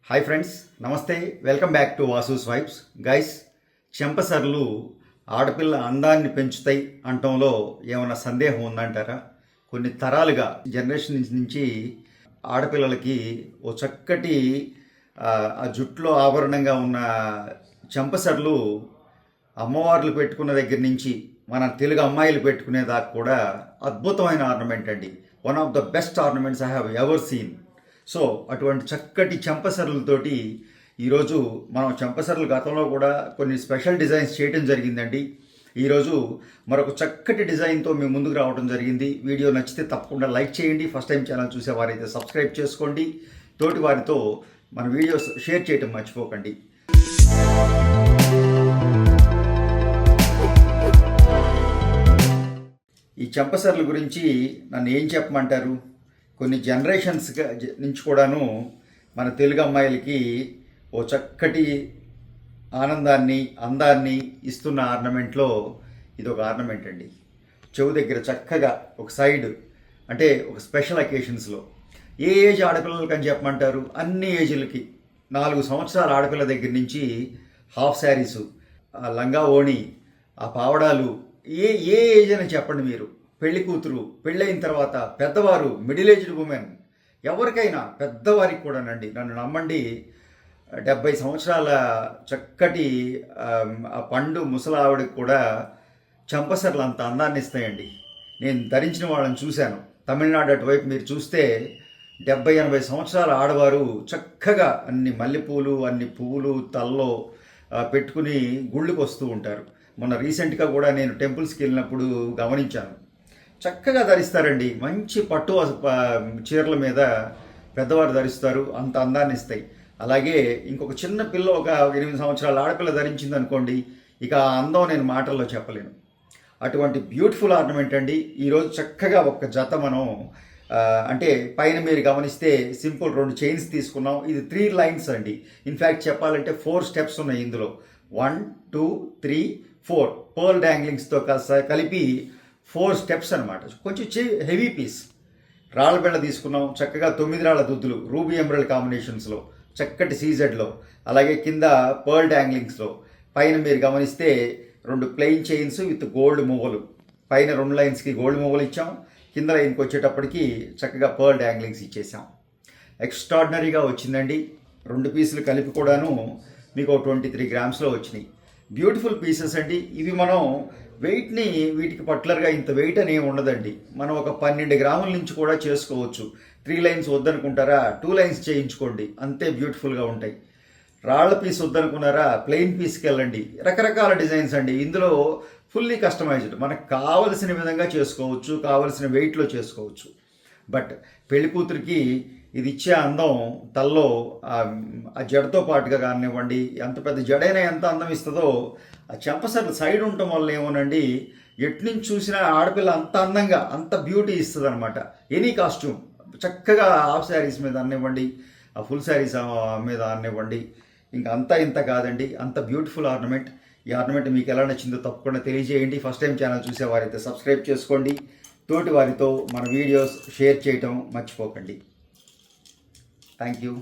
Hi friends, నమస్తే. Welcome back to Vasu's vibes. Guys, చెంపసర్లు ఆడపిల్ల అందాన్ని పెంచుతాయి అంటంలో ఏమైనా సందేహం ఉందంటారా? కొన్ని తరాలుగా జనరేషన్ నుంచి ఆడపిల్లలకి ఓ చక్కటి ఆ జుట్టులో ఆభరణంగా ఉన్న చెంపసర్లు అమ్మవార్లు పెట్టుకున్న దగ్గర నుంచి మన తెలుగు అమ్మాయిలు పెట్టుకునే దాకా కూడా అద్భుతమైన ఆర్నమెంట్ అండి. One of the best ornaments I have ever seen. So అటువంటి చక్కటి చెంపసర్లతోటి ఈరోజు మనం చెంపసర్లు గతంలో కూడా కొన్ని స్పెషల్ డిజైన్స్ చేయడం జరిగిందండి. ఈరోజు మరొక చక్కటి డిజైన్తో మేము ముందుకు రావడం జరిగింది. వీడియో నచ్చితే తప్పకుండా లైక్ చేయండి. ఫస్ట్ టైం ఛానల్ చూసేవారైతే సబ్స్క్రైబ్ చేసుకోండి. తోటి వారితో మన వీడియోస్ షేర్ చేయడం మర్చిపోకండి. ఈ చెంపసర్ల గురించి నన్ను ఏం చెప్పమంటారు? కొన్ని జనరేషన్స్ నుంచి కూడాను మన తెలుగు అమ్మాయిలకి ఓ చక్కటి ఆనందాన్ని, అందాన్ని ఇస్తున్న ఆర్నమెంట్లో ఇది ఒక ఆర్నమెంట్ అండి. చెవు దగ్గర చక్కగా ఒక సైడ్, అంటే ఒక స్పెషల్ అకేషన్స్లో ఏ ఏజ్ ఆడపిల్లలకి అని చెప్పమంటారు? అన్ని ఏజ్లకి 4 సంవత్సరాల ఆడపిల్ల దగ్గర నుంచి హాఫ్ శారీసు, ఆ లంగా ఓణి, ఆ పావడాలు, ఏ ఏ ఏజ్ అని చెప్పండి మీరు. పెళ్లి కూతురు, పెళ్ళైన తర్వాత పెద్దవారు, మిడిల్ ఏజ్డ్ ఉమెన్, ఎవరికైనా, పెద్దవారికి కూడానండి. నన్ను నమ్మండి, 70 సంవత్సరాల చక్కటి ఆ పండు ముసలావిడికి కూడా చెంపసర్లు అంత అందాన్ని ఇస్తాయండి. నేను ధరించిన వాళ్ళని చూశాను. తమిళనాడు అటువైపు మీరు చూస్తే 70-80 సంవత్సరాల ఆడవారు చక్కగా అన్ని మల్లెపూలు, అన్ని పువ్వులు తల్లో పెట్టుకుని గుళ్ళకి వస్తూ ఉంటారు. మొన్న రీసెంట్గా కూడా నేను టెంపుల్స్కి వెళ్ళినప్పుడు గమనించాను. చక్కగా ధరిస్తారండి. మంచి పట్టు చీరల మీద పెద్దవారు ధరిస్తారు, అంత అందాన్ని ఇస్తాయి. అలాగే ఇంకొక చిన్న పిల్ల, ఒక 8 సంవత్సరాల ఆడపిల్ల ధరించింది అనుకోండి, ఇక ఆ అందం నేను మాటల్లో చెప్పలేను. అటువంటి బ్యూటిఫుల్ ఆర్నమెంట్ అండి. ఈరోజు చక్కగా ఒక జత మనం, అంటే పైన మీరు గమనిస్తే సింపుల్ 2 చైన్స్ తీసుకున్నాం. ఇది 3 లైన్స్ అండి. ఇన్ఫ్యాక్ట్ చెప్పాలంటే 4 స్టెప్స్ ఉన్నాయి ఇందులో. 1, 2, 3, 4 పర్ల్ డాంగ్లింగ్స్తో కలిపి 4 స్టెప్స్ అనమాట. కొంచెం హెవీ పీస్. రాళ్ళ బెళ్ళ తీసుకున్నాం. చక్కగా 9 రాళ్ళ దుద్దులు రూబీ ఎమరల్డ్ కాంబినేషన్స్లో, చక్కటి సీజెడ్లో, అలాగే కింద పర్ల్ డాంగ్లింగ్స్లో. పైన మీరు గమనిస్తే 2 ప్లెయిన్ చైన్స్ విత్ గోల్డ్ మువ్వలు. పైన 2 లైన్స్కి గోల్డ్ మువ్వలు ఇచ్చాం. కింద లైన్కి వచ్చేటప్పటికి చక్కగా పర్ల్ డాంగ్లింగ్స్ ఇచ్చేసాం. ఎక్స్ట్రాడినరీగా వచ్చిందండి. 2 పీసులు కలిపి కూడాను మీకు 23 గ్రామ్స్లో వచ్చినాయి. బ్యూటిఫుల్ పీసెస్ అండి. ఇవి మనం వెయిట్ని, వీటికి పర్టికులర్గా ఇంత వెయిట్ అని ఏమి ఉండదండి. మనం ఒక 12 గ్రాముల నుంచి కూడా చేసుకోవచ్చు. 3 లైన్స్ వద్దనుకుంటారా, 2 లైన్స్ చేయించుకోండి, అంతే బ్యూటిఫుల్గా ఉంటాయి. రాళ్ల పీస్ వద్దనుకున్నారా, ప్లెయిన్ పీస్కి వెళ్ళండి. రకరకాల డిజైన్స్ అండి. ఇందులో ఫుల్లీ కస్టమైజ్డ్, మనకు కావలసిన విధంగా చేసుకోవచ్చు, కావలసిన వెయిట్లో చేసుకోవచ్చు. బట్ పెళ్లి కూతురికి ఇది ఇచ్చే అందం తల్లో ఆ జడతో పాటుగా కానివ్వండి, ఎంత పెద్ద జడైనా ఎంత అందం ఇస్తుందో ఆ చెంపసర్లు సైడ్ ఉండటం వల్ల ఏమోనండి, ఎట్నుంచి చూసినా ఆడపిల్ల అంత అందంగా, అంత బ్యూటీ ఇస్తుంది అనమాట. ఎనీ కాస్ట్యూమ్ చక్కగా హాఫ్ శారీస్ మీద అనివ్వండి, ఆ ఫుల్ శారీస్ మీద అనివ్వండి, ఇంకా అంతా ఇంత కాదండి, అంత బ్యూటిఫుల్ ఆర్నమెంట్. ఈ ఆర్నమెంట్ మీకు ఎలా నచ్చిందో తప్పకుండా తెలియజేయండి. ఫస్ట్ టైం ఛానల్ చూసేవారైతే సబ్స్క్రైబ్ చేసుకోండి. తోటి వారితో మన వీడియోస్ షేర్ చేయటం మర్చిపోకండి. Thank you.